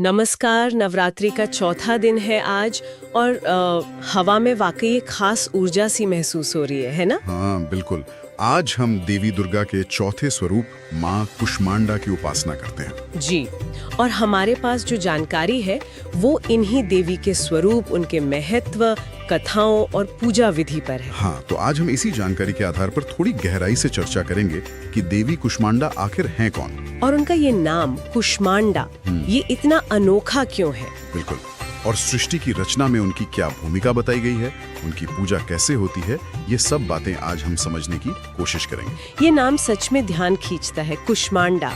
नमस्कार। नवरात्रि का चौथा दिन है आज और हवा में वाकई एक खास ऊर्जा सी महसूस हो रही है ना? हाँ बिल्कुल। आज हम देवी दुर्गा के चौथे स्वरूप माँ कुष्मांडा की उपासना करते हैं। जी, और हमारे पास जो जानकारी है वो इन्हीं देवी के स्वरूप, उनके महत्व, कथाओं और पूजा विधि पर है। हाँ, तो आज हम इसी जानकारी के आधार पर थोड़ी गहराई से चर्चा करेंगे कि देवी कुष्मांडा आखिर हैं कौन और उनका ये नाम कुष्मांडा ये इतना अनोखा क्यों है। बिल्कुल। और सृष्टि की रचना में उनकी क्या भूमिका बताई गई है, उनकी पूजा कैसे होती है, ये सब बातें आज हम समझने की कोशिश करेंगे। ये नाम सच में ध्यान खींचता है, कुष्मांडा।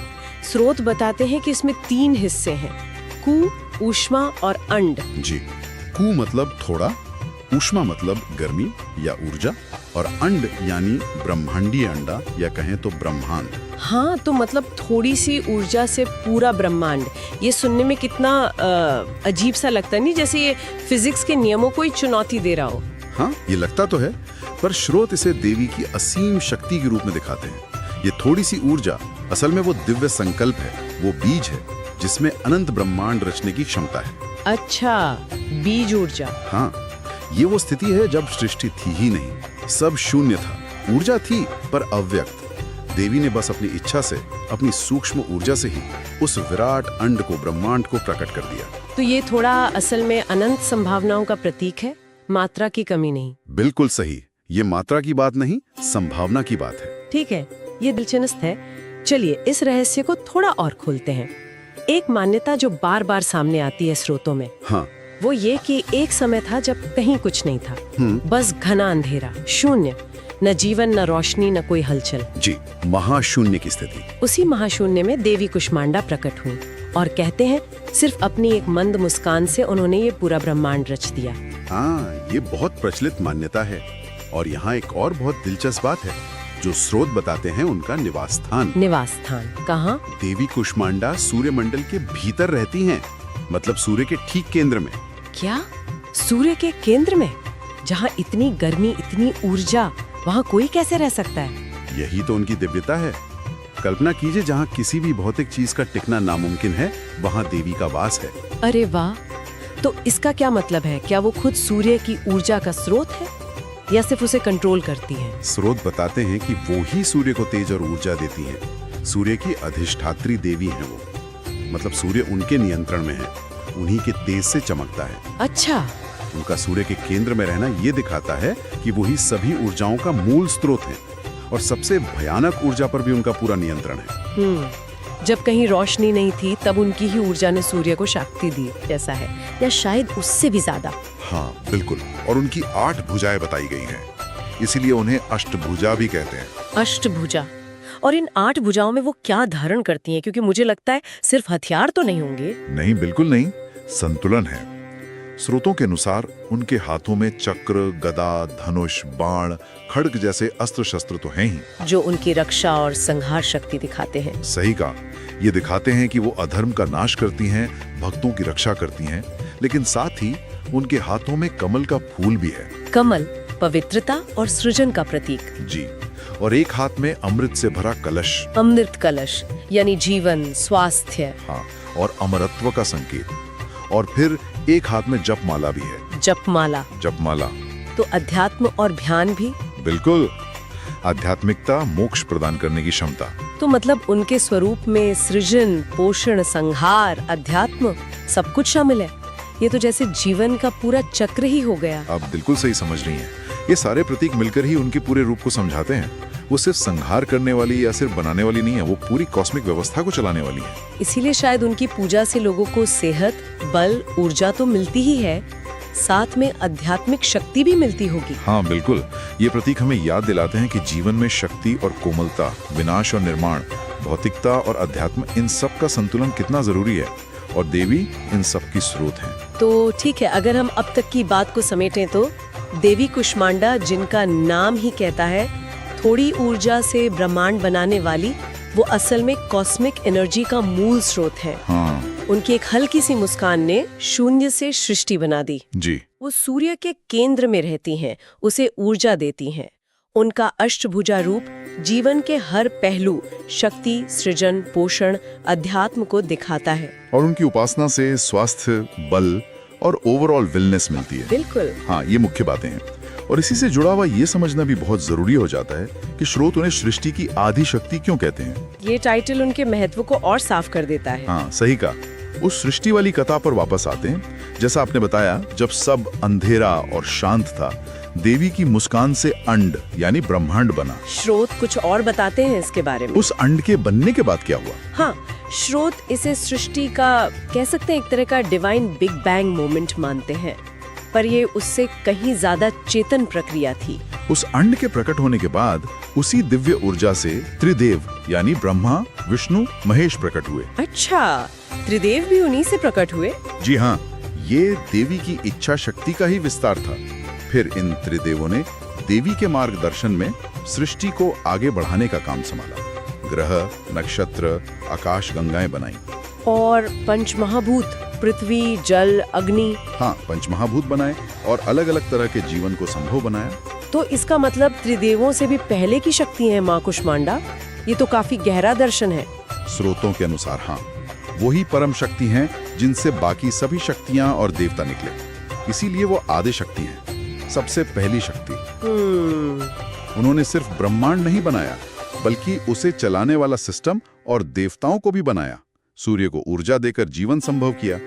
स्रोत बताते हैं कि इसमें 3 हिस्से हैं, कु, ऊष्मा और अंड। जी, कु मतलब थोड़ा, ऊष्मा मतलब गर्मी या ऊर्जा, और अंड यानी ब्रह्मांडीय अंडा या कहें तो ब्रह्मांड। हाँ, तो मतलब थोड़ी सी ऊर्जा से पूरा ब्रह्मांड। ये सुनने में कितना अजीब सा लगता है नहीं, जैसे ये फिजिक्स के नियमों को ही चुनौती दे रहा हो। हाँ, ये लगता तो है, पर स्रोत इसे देवी की असीम शक्ति के रूप में दिखाते हैं। ये थोड़ी सी ऊर्जा असल में वो दिव्य संकल्प है, वो बीज है जिसमें अनंत ब्रह्मांड रचने की क्षमता है। अच्छा, बीज ऊर्जा। हाँ, ये वो स्थिति है जब सृष्टि थी ही नहीं, सब शून्य था, ऊर्जा थी पर अव्यक्त। देवी ने बस अपनी इच्छा से, अपनी सूक्ष्म ऊर्जा से ही उस विराट अंड को, ब्रह्मांड को प्रकट कर दिया। तो ये थोड़ा असल में अनंत संभावनाओं का प्रतीक है, मात्रा की कमी नहीं। बिल्कुल सही, ये मात्रा की बात नहीं, संभावना की बात है। ठीक है, ये दिलचस्प है। चलिए इस रहस्य को थोड़ा और खोलते हैं। एक मान्यता जो बार बार सामने आती है स्रोतों में, हाँ, वो ये कि एक समय था जब कहीं कुछ नहीं था, बस घना अंधेरा, शून्य, न जीवन, न रोशनी, न कोई हलचल। जी, महाशून्य की स्थिति। उसी महाशून्य में देवी कुष्मांडा प्रकट हुई और कहते हैं सिर्फ अपनी एक मंद मुस्कान से उन्होंने ये पूरा ब्रह्मांड रच दिया। हाँ, ये बहुत प्रचलित मान्यता है। और यहाँ एक और बहुत दिलचस्प बात है, जो स्रोत बताते हैं उनका निवास स्थान। निवास स्थान कहाँ? देवी कुष्मांडा सूर्यमंडल के भीतर रहती हैं, मतलब सूर्य के ठीक केंद्र में। क्या? सूर्य के केंद्र में? जहाँ इतनी गर्मी, इतनी ऊर्जा, वहाँ कोई कैसे रह सकता है? यही तो उनकी दिव्यता है। कल्पना कीजिए, जहाँ किसी भी भौतिक चीज का टिकना नामुमकिन है, वहाँ देवी का वास है। अरे वाह! तो इसका क्या मतलब है? क्या वो खुद सूर्य की ऊर्जा का स्रोत है या सिर्फ उसे कंट्रोल करती है? स्रोत बताते हैं कि वो ही सूर्य को तेज और ऊर्जा देती है। सूर्य की अधिष्ठात्री देवी है वो, मतलब सूर्य उनके नियंत्रण में है, उन्हीं के तेज से चमकता है। अच्छा, उनका सूर्य के केंद्र में रहना ये दिखाता है कि वही सभी ऊर्जाओं का मूल स्रोत है और सबसे भयानक ऊर्जा पर भी उनका पूरा नियंत्रण है। जब कहीं रोशनी नहीं थी तब उनकी ही ऊर्जा ने सूर्य को शक्ति दी, ऐसा है, या शायद उससे भी ज्यादा। हाँ बिल्कुल। और उनकी 8 भुजाएं बताई गई हैं, इसीलिए उन्हें अष्टभुजा भी कहते हैं। अष्टभुजा। और इन 8 भुजाओं में वो क्या धारण करती हैं? क्योंकि मुझे लगता है सिर्फ हथियार तो नहीं होंगे। नहीं, बिल्कुल नहीं, संतुलन है। स्रोतों के अनुसार उनके हाथों में चक्र, गदा, धनुष, बाण, खड्ग जैसे अस्त्र शस्त्र तो हैं ही, जो उनकी रक्षा और संहार शक्ति दिखाते हैं। सही कहा, ये दिखाते हैं कि वो अधर्म का नाश करती हैं, भक्तों की रक्षा करती हैं, लेकिन साथ ही उनके हाथों में कमल का फूल भी है। कमल पवित्रता और सृजन का प्रतीक। जी, और एक हाथ में अमृत से भरा कलश। अमृत कलश यानी जीवन, स्वास्थ्य। हाँ, और अमरत्व का संकेत। और फिर एक हाथ में जपमाला भी है। जपमाला? जपमाला तो अध्यात्म और ध्यान भी? बिल्कुल, आध्यात्मिकता, मोक्ष प्रदान करने की क्षमता। तो मतलब उनके स्वरूप में सृजन, पोषण, संहार, अध्यात्म सब कुछ शामिल है। ये तो जैसे जीवन का पूरा चक्र ही हो गया। आप बिल्कुल सही समझ रही हैं। ये सारे प्रतीक मिलकर ही उनके पूरे रूप को समझाते हैं। वो सिर्फ संहार करने वाली या सिर्फ बनाने वाली नहीं है, वो पूरी कॉस्मिक व्यवस्था को चलाने वाली है। इसीलिए शायद उनकी पूजा से लोगों को सेहत, बल, ऊर्जा तो मिलती ही है, साथ में आध्यात्मिक शक्ति भी मिलती होगी। हाँ बिल्कुल, ये प्रतीक हमें याद दिलाते हैं कि जीवन में शक्ति और कोमलता, विनाश और निर्माण, भौतिकता और अध्यात्म, इन सब का संतुलन कितना जरूरी है, और देवी इन सब की स्रोत है। तो ठीक है, अगर हम अब तक की बात को समेटें तो देवी कुष्मांडा, जिनका नाम ही कहता है थोड़ी ऊर्जा से ब्रह्मांड बनाने वाली, वो असल में कॉस्मिक एनर्जी का मूल स्रोत है। हाँ। उनकी एक हल्की सी मुस्कान ने शून्य से सृष्टि बना दी। जी। वो सूर्य के केंद्र में रहती हैं, उसे ऊर्जा देती हैं, उनका अष्टभुजा रूप जीवन के हर पहलू, शक्ति, सृजन, पोषण, अध्यात्म को दिखाता है। और उनकी उपासना से स्वास्थ्य, बल और ओवरऑल वेलनेस मिलती है। बिल्कुल। हाँ, ये मुख्य बातें हैं। और इसी से जुड़ा हुआ ये समझना भी बहुत जरूरी हो जाता है कि स्रोत उन्हें सृष्टि की आदि शक्ति क्यों कहते हैं। ये टाइटल उनके महत्व को और साफ कर देता है। हाँ, सही कहा। उस सृष्टि वाली कथा पर वापस आते हैं। जैसा आपने बताया, जब सब अंधेरा और शांत था, देवी की मुस्कान से अंड यानी ब्रह्मांड बना। स्रोत कुछ और बताते हैं इसके बारे में। उस अंड के बनने के बाद क्या हुआ? हाँ, स्रोत इसे सृष्टि का, कह सकते हैं, एक तरह का डिवाइन बिग बैंग मोमेंट मानते हैं, पर ये उससे कहीं ज्यादा चेतन प्रक्रिया थी। उस अंड के प्रकट होने के बाद उसी दिव्य ऊर्जा से त्रिदेव यानी ब्रह्मा, विष्णु, महेश प्रकट हुए। अच्छा, त्रिदेव भी उन्हीं से प्रकट हुए? जी हाँ, ये देवी की इच्छा शक्ति का ही विस्तार था। फिर इन त्रिदेवों ने देवी के मार्गदर्शन में सृष्टि को आगे बढ़ाने का काम संभाला। ग्रह, नक्षत्र, आकाश गंगाएं बनाई। और पंचमहाभूत, पृथ्वी, जल, अग्नि। हाँ, पंचमहाभूत बनाए और अलग अलग तरह के जीवन को संभव बनाया। तो इसका मतलब त्रिदेवों से भी पहले की शक्ति है माँ कुष्मांडा। ये तो काफी गहरा दर्शन है। स्रोतों के अनुसार हाँ, वही परम शक्ति हैं जिनसे बाकी सभी शक्तियां और देवता निकले। इसीलिए वो आदि शक्ति हैं, सबसे पहली शक्ति। उन्होंने सिर्फ ब्रह्मांड नहीं बनाया, बल्कि उसे चलाने वाला सिस्टम और देवताओं को भी बनाया। सूर्य को ऊर्जा देकर जीवन संभव किया।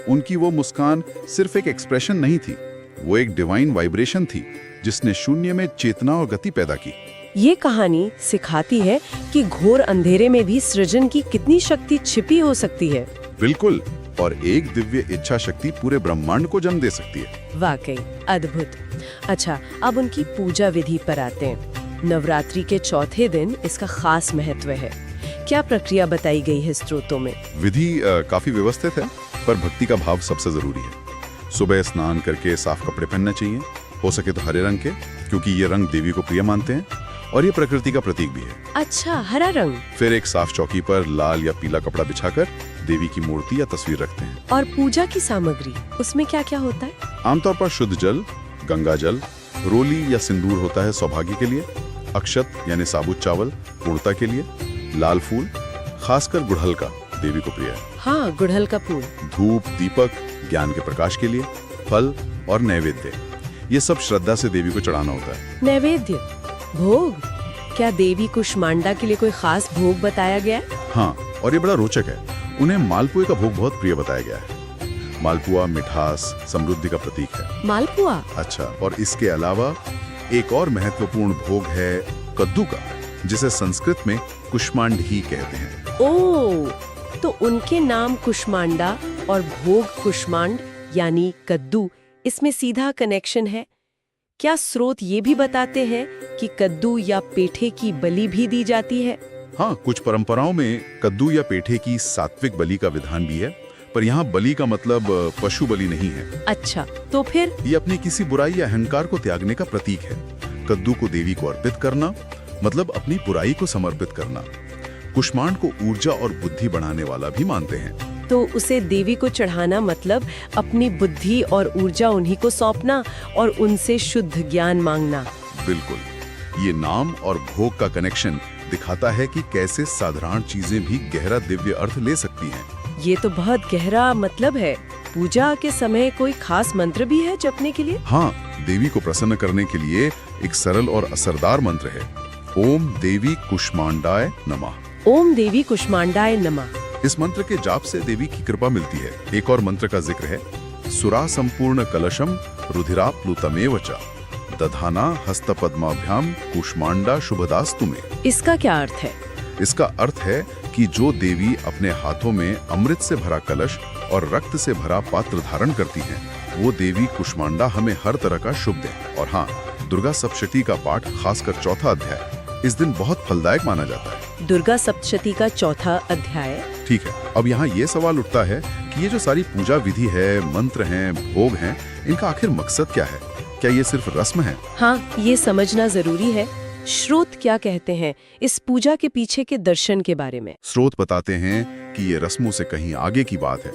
उनकी वो मुस्कान सिर्फ एक एक्सप्रेशन नहीं थी, वो एक डिवाइन वाइब्रेशन थी जिसने शून्य में चेतना और गति पैदा की। ये कहानी सिखाती है कि घोर अंधेरे में भी सृजन की कितनी शक्ति छिपी हो सकती है। बिल्कुल, और एक दिव्य इच्छा शक्ति पूरे ब्रह्मांड को जन्म दे सकती है। वाकई अद्भुत। अच्छा, अब उनकी पूजा विधि पर आते हैं। नवरात्रि के चौथे दिन इसका खास महत्व है। क्या प्रक्रिया बताई गई है स्त्रोतों में? विधि काफी व्यवस्थित है, पर भक्ति का भाव सबसे जरूरी है। सुबह स्नान करके साफ कपड़े पहनने चाहिए, हो सके तो हरे रंग के, क्योंकि ये रंग देवी को प्रिय मानते हैं और ये प्रकृति का प्रतीक भी है। अच्छा, हरा रंग। फिर एक साफ चौकी पर लाल या पीला कपड़ा बिछाकर देवी की मूर्ति या तस्वीर रखते हैं। और पूजा की सामग्री, उसमें क्या क्या होता है? आमतौर पर शुद्ध जल, गंगा जल, रोली या सिंदूर होता है सौभाग्य के लिए, अक्षत यानी साबुत चावल पूर्णता के लिए, लाल फूल, खासकर गुड़हल का देवी को प्रिय है। हाँ, गुड़हल का फूल। धूप, दीपक ज्ञान के प्रकाश के लिए, फल और नैवेद्य, ये सब श्रद्धा से देवी को चढ़ाना होता है। नैवेद्य, भोग, क्या देवी कुष्मांडा के लिए कोई खास भोग बताया गया है? हाँ, और ये बड़ा रोचक है। उन्हें मालपुए का भोग बहुत प्रिय बताया गया है। मालपुआ मिठास, समृद्धि का प्रतीक है। मालपुआ? अच्छा, और इसके अलावा एक और महत्वपूर्ण भोग है कद्दू का, जिसे संस्कृत में कुष्मांडी कहते हैं। ओह, तो उनके नाम कुष्मांडा और भोग कुष्मांड यानी कद्दू, इसमें सीधा कनेक्शन है। क्या स्रोत ये भी बताते हैं कि कद्दू या पेठे की बलि भी दी जाती है? हाँ, कुछ परंपराओं में कद्दू या पेठे की सात्विक बलि का विधान भी है, पर यहाँ बलि का मतलब पशु बलि नहीं है। अच्छा, तो फिर? ये अपनी किसी बुराई या अहंकार को त्यागने का प्रतीक है। कद्दू को देवी को अर्पित करना मतलब अपनी बुराई को समर्पित करना। कुष्मांड को ऊर्जा और बुद्धि बढ़ाने वाला भी मानते हैं। तो उसे देवी को चढ़ाना मतलब अपनी बुद्धि और ऊर्जा उन्हीं को सौंपना और उनसे शुद्ध ज्ञान मांगना। बिल्कुल, ये नाम और भोग का कनेक्शन दिखाता है कि कैसे साधारण चीजें भी गहरा दिव्य अर्थ ले सकती हैं। ये तो बहुत गहरा मतलब है। पूजा के समय कोई खास मंत्र भी है जपने के लिए? हाँ, देवी को प्रसन्न करने के लिए एक सरल और असरदार मंत्र है, ओम देवी कुष्मांडाय नमः। ओम देवी कुष्मांडाय नमः। इस मंत्र के जाप से देवी की कृपा मिलती है। एक और मंत्र का जिक्र है, सुरा संपूर्ण कलशम रुधिराप्लुतमेव च दधाना हस्तपद्माभ्याम कुष्मांडा शुभदास्तु में। इसका क्या अर्थ है? इसका अर्थ है कि जो देवी अपने हाथों में अमृत से भरा कलश और रक्त से भरा पात्र धारण करती हैं, वो देवी कुष्मांडा हमें हर तरह का शुभ दे। और हाँ, दुर्गा सप्तशती का पाठ, खासकर चौथा अध्याय, इस दिन बहुत फलदायक माना जाता है। दुर्गा सप्तशती का चौथा अध्याय? ठीक है, अब यहाँ ये सवाल उठता है कि ये जो सारी पूजा विधि है, मंत्र हैं, भोग हैं, इनका आखिर मकसद क्या है? क्या ये सिर्फ रस्म है? हाँ, ये समझना जरूरी है। स्रोत क्या कहते हैं इस पूजा के पीछे के दर्शन के बारे में? स्रोत बताते हैं कि ये रस्मों से कहीं आगे की बात है।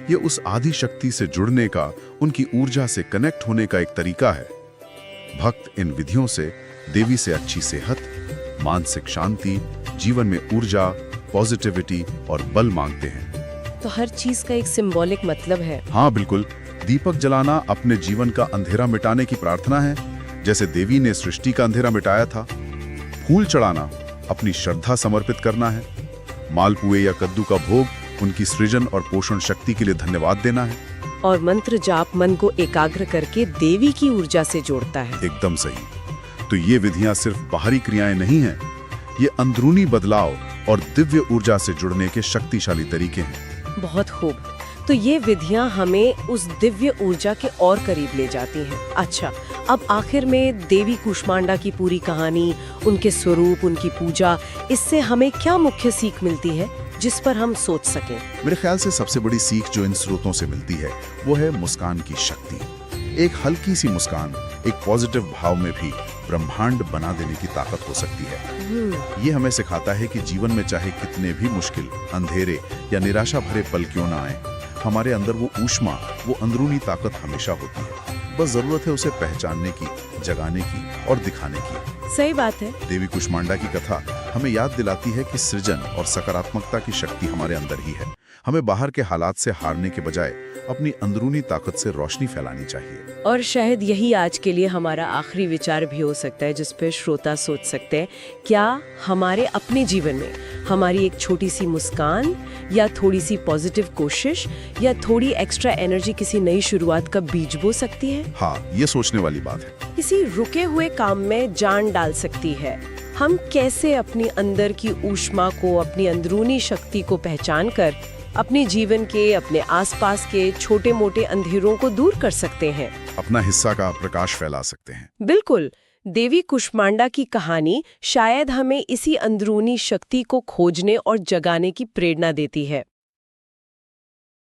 ये उस आदि शक्ति से जुड़ने का, उनकी ऊर्जा से कनेक्ट होने का एक तरीका है। भक्त इन विधियों से देवी से अच्छी सेहत, मानसिक शांति, जीवन में ऊर्जा, पॉजिटिविटी और बल मांगते हैं। तो हर चीज का एक सिंबॉलिक मतलब है। हाँ बिल्कुल, दीपक जलाना अपने जीवन का अंधेरा मिटाने की प्रार्थना है, जैसे देवी ने सृष्टि का अंधेरा मिटाया था। फूल चढ़ाना अपनी श्रद्धा समर्पित करना है। मालपुए या कद्दू का भोग उनकी सृजन और पोषण शक्ति के लिए धन्यवाद देना है। और मंत्र जाप मन को एकाग्र करके देवी की ऊर्जा से जोड़ता है। एकदम सही। तो ये विधियां सिर्फ बाहरी क्रियाएं नहीं हैं, ये अंदरूनी बदलाव और दिव्य ऊर्जा से जुड़ने के शक्तिशाली तरीके हैं। बहुत खूब। तो ये विधियां हमें उस दिव्य ऊर्जा के और करीब ले जाती हैं। अच्छा, अब आखिर में देवी कुष्मांडा की पूरी कहानी, उनके स्वरूप, उनकी पूजा, इससे हमें क्या मुख्य सीख मिलती है जिस पर हम सोच सकें? मेरे ख्याल से सबसे बड़ी सीख जो इन स्रोतों से मिलती है वो है मुस्कान की शक्ति। एक हल्की सी मुस्कान एक पॉजिटिव भाव में भी ब्रह्मांड बना देने की ताकत हो सकती है। ये हमें सिखाता है कि जीवन में चाहे कितने भी मुश्किल, अंधेरे या निराशा भरे पल क्यों ना आए, हमारे अंदर वो ऊष्मा, वो अंदरूनी ताकत हमेशा होती है। बस जरूरत है उसे पहचानने की, जगाने की और दिखाने की। सही बात है। देवी कुष्मांडा की कथा हमें याद दिलाती है कि सृजन और सकारात्मकता की शक्ति हमारे अंदर ही है। हमें बाहर के हालात से हारने के बजाय अपनी अंदरूनी ताकत से रोशनी फैलानी चाहिए। और शायद यही आज के लिए हमारा आखिरी विचार भी हो सकता है, जिस पे श्रोता सोच सकते हैं, क्या हमारे अपने जीवन में हमारी एक छोटी सी मुस्कान या थोड़ी सी पॉजिटिव कोशिश या थोड़ी एक्स्ट्रा एनर्जी किसी नई शुरुआत का बीज बो सकती है? हाँ, ये सोचने वाली बात है। किसी रुके हुए काम में जान डाल सकती है। हम कैसे अपनी अंदर की ऊष्मा को, अपनी अंदरूनी शक्ति को पहचान कर अपने जीवन के, अपने आसपास के छोटे मोटे अंधेरों को दूर कर सकते हैं, अपना हिस्सा का प्रकाश फैला सकते हैं। बिल्कुल। देवी कुष्मांडा की कहानी शायद हमें इसी अंदरूनी शक्ति को खोजने और जगाने की प्रेरणा देती है।